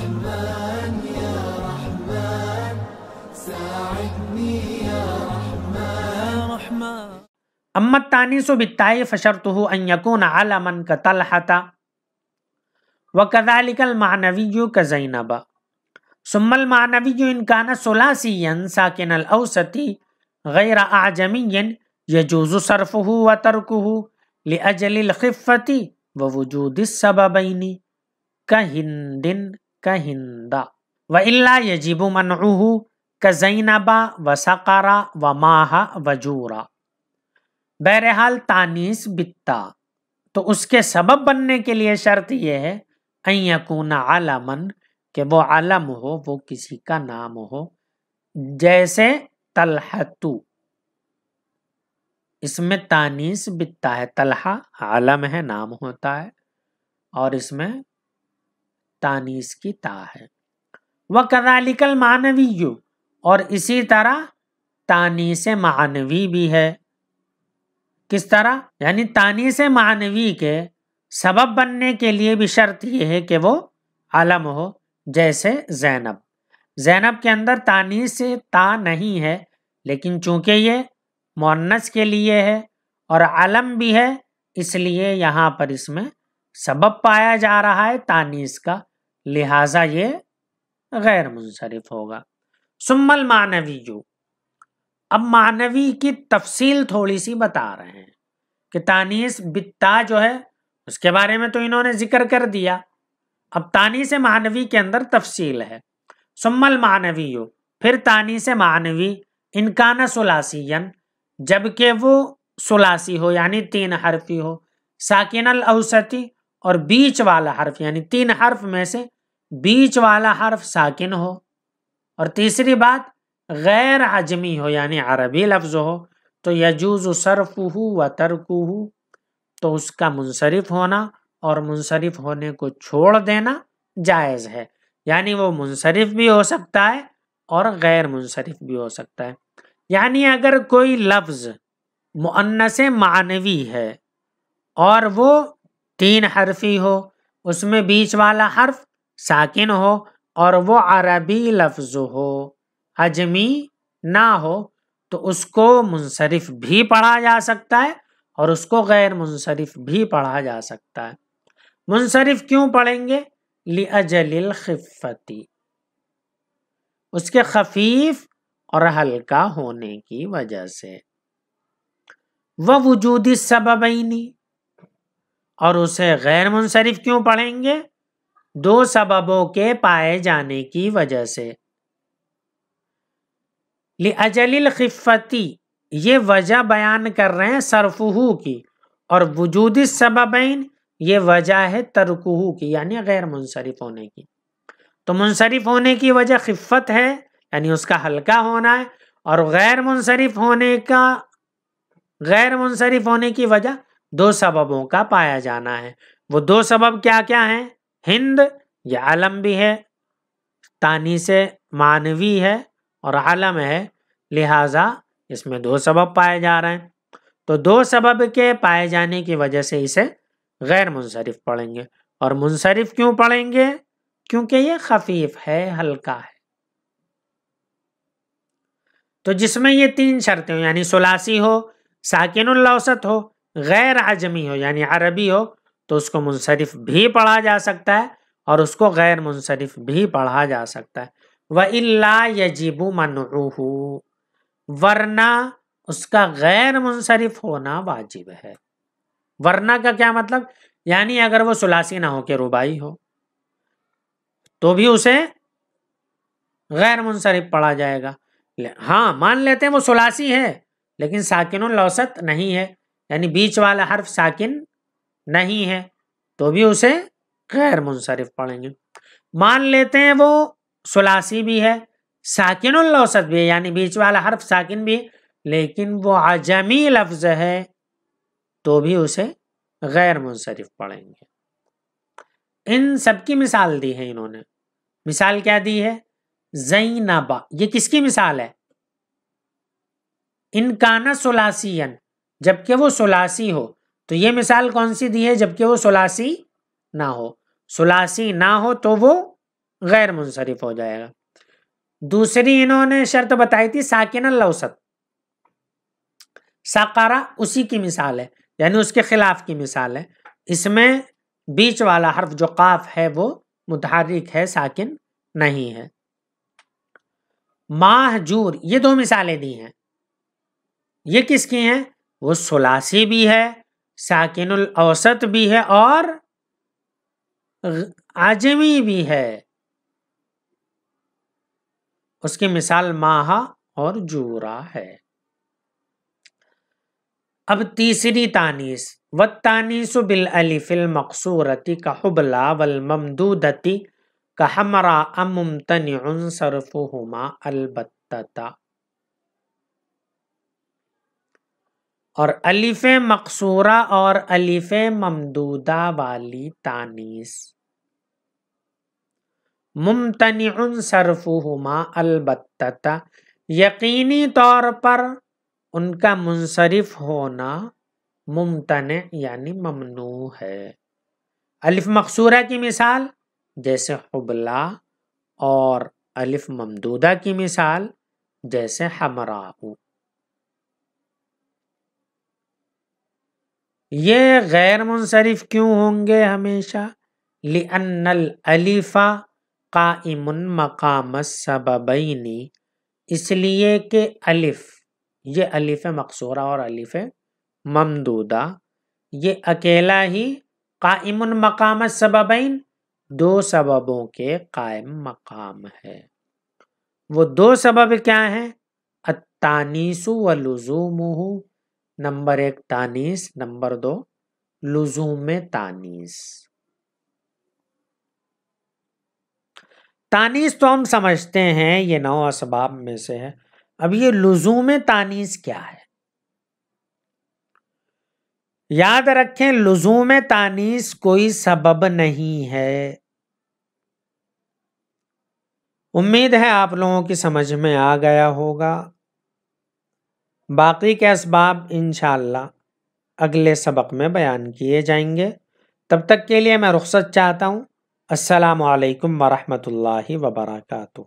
رحمن یا رحمن ساعدنی یا رحمن. اما التانیث بالتاء فشرطه ان يكون علما كطلحة وكذلك المعنوي كزينب. ثم المعنوي ان كان ثلاثيا ساكن الاوسط غير اعجمي يجوز صرفه وتركه لاجل الخفة ووجود السببين كهند كهند، والا يجب منعه كزينب وسقر وماہ وجورا. بہرحال تانیث بالتا تو اس کے سبب بننے کے لیے شرط یہ ہے ان یکون علمن کہ وہ علم ہو، وہ کسی کا نام ہو، جیسے طلحہ، اس میں تانیث بالتا ہے، طلحہ علم ہے، نام ہوتا ہے، اور اس میں تانیث کی تا ہے. وَكَذَلِكَ الْمَعْنَوِيُّ، اور اسی طرح تانیث معنوی بھی ہے. کس طرح؟ یعنی تانیث معنوی کے سبب بننے کے لیے بھی شرط یہ ہے کہ وہ علم ہو، جیسے زینب. زینب کے اندر تانیث تا نہیں ہے، لیکن چونکہ یہ مؤنث کے لیے ہے اور علم بھی ہے، اس لیے یہاں پر اس میں سبب پایا جا رہا ہے تانیث کا، لہٰذا یہ غیر منصرف ہوگا. ثم المعنوی، اب معنوی کی تفصیل تھوڑی سی بتا رہے ہیں کہ تانیث بالتا جو ہے اس کے بارے میں تو انہوں نے ذکر کر دیا، اب تانیث معنوی کے اندر تفصیل ہے. ثم المعنوی، پھر تانیث معنوی ان کان ثلاثیا، جبکہ وہ ثلاثی ہو یعنی 3 حرفی ہو، ساکن الاوسطی، اور بیچ والا حرف یعنی 3 حرف میں سے بیچ والا حرف ساکن ہو، اور تیسری بات غیر عجمی ہو یعنی عربی لفظ ہو، تو یجوز صرفہ و ترکہ، تو اس کا منصرف ہونا اور منصرف ہونے کو چھوڑ دینا جائز ہے. یعنی وہ منصرف بھی ہو سکتا ہے اور غیر منصرف بھی ہو سکتا ہے. یعنی اگر کوئی لفظ مؤنث معنوی ہے اور وہ 3 حرفی ہو، اس میں بیچ والا حرف ساکن ہو اور وہ عربی لفظ ہو، عجمی نہ ہو، تو اس کو منصرف بھی پڑھا جا سکتا ہے اور اس کو غیر منصرف بھی پڑھا جا سکتا ہے. منصرف کیوں پڑھیں گے؟ لِأَجَلِ الْخِفَّةِ، اس کے خفیف اور ہلکا ہونے کی وجہ سے. وَوُجُودِ السَّبَبَيْنِ، اور اسے غیر منصرف کیوں پڑھیں گے؟ 2 سببوں کے پائے جانے کی وجہ سے. لِأَجَلِ الْخِفَّةِ، یہ وجہ بیان کر رہے ہیں صرفہ کی، اور وجود السببین یہ وجہ ہے ترکہ کی یعنی غیر منصرف ہونے کی. تو منصرف ہونے کی وجہ خفت ہے یعنی اس کا ہلکا ہونا ہے، اور غیر منصرف ہونے کی وجہ 2 سببوں کا پایا جانا ہے. وہ 2 سبب کیا کیا ہیں؟ ہند، یہ علم بھی ہے، تانیث معنوی ہے اور علم ہے، لہٰذا اس میں 2 سبب پائے جا رہے ہیں. تو 2 سبب کے پائے جانے کی وجہ سے اسے غیر منصرف پڑھیں گے. اور منصرف کیوں پڑھیں گے؟ کیونکہ یہ خفیف ہے، ہلکا ہے. تو جس میں یہ 3 شرطیں یعنی ثلاثی ہو، ساکن الاوسط ہو، غیر عجمی ہو یعنی عربی ہو، تو اس کو منصرف بھی پڑھا جا سکتا ہے اور اس کو غیر منصرف بھی پڑھا جا سکتا ہے. وَإِلَّا يَجِبُ مَنْعُهُ، ورنہ اس کا غیر منصرف ہونا واجب ہے. ورنہ کا کیا مطلب؟ یعنی اگر وہ ثلاثی نہ ہو کہ رباعی ہو تو بھی اسے غیر منصرف پڑھا جائے گا. ہاں مان لیتے ہیں وہ ثلاثی ہے لیکن ساکن الاوسط نہیں ہے یعنی بیچ والا حرف ساکن نہیں ہے، تو بھی اسے غیر منصرف پڑھیں گے. مان لیتے ہیں وہ ثلاثی بھی ہے، ساکن الاوسط بھی ہے یعنی بیچ والا حرف ساکن بھی ہے، لیکن وہ عجمی لفظ ہے، تو بھی اسے غیر منصرف پڑھیں گے. ان سب کی مثال دی ہے انہوں نے. مثال کیا دی ہے؟ زینب، یہ کس کی مثال ہے؟ ان کانا ثلاثین، جبکہ وہ ثلاثی ہو. تو یہ مثال کون سی دی ہے؟ جبکہ وہ ثلاثی نہ ہو. ثلاثی نہ ہو تو وہ غیر منصرف ہو جائے گا۔ دوسری انہوں نے شرط بتائی تھی ساکن الاوسط، سقرا اسی کی مثال ہے، یعنی اس کے خلاف کی مثال ہے، اس میں بیچ والا حرف جو قاف ہے وہ متحرک ہے، ساکن نہیں ہے۔ ماہجور، یہ دو مثالیں دی ہیں، یہ کس کی ہیں؟ وہ ثلاثی بھی ہے، ساکن الاوسط بھی ہے اور عجمی بھی ہے۔ اس کی مثال ماہا اور جورا ہے۔ اب تیسری تانیث، والتانیث بالالف المقصورۃ کحبلی والممدودۃ کحمراء ممتنع صرفہما البتۃ۔ اور الف مقصورہ اور الف ممدودہ والی تانیث، ممتنع صرفہما البتۃ، یقینی طور پر ان کا منصرف ہونا ممتنع یعنی ممنوع ہے۔ الف مقصورہ کی مثال جیسے حبلہ، اور الف ممدودہ کی مثال جیسے حمراء۔ یہ غیر منصرف کیوں ہوں گے ہمیشہ؟ لأن الالف قائم مقام السببین، اس لیے کہ الف، یہ الف مقصورہ اور الف ممدودہ، یہ اکیلا ہی قائم مقام السببین، دو سببوں کے قائم مقام ہے۔ وہ دو سبب کیا ہیں؟ التانیث ولزومہ، نمبر 1 تانیث، نمبر 2 لزوم تانیث۔ تانیث تو ہم سمجھتے ہیں یہ 9 اسباب میں سے ہے، اب یہ لزوم تانیث کیا ہے؟ یاد رکھیں لزوم تانیث کوئی سبب نہیں ہے۔ امید ہے آپ لوگوں کی سمجھ میں آ گیا ہوگا، باقی کے اسباب انشاءاللہ اگلے سبق میں بیان کیے جائیں گے۔ تب تک کے لیے میں رخصت چاہتا ہوں۔ السلام علیکم ورحمۃ اللہ وبرکاتہ۔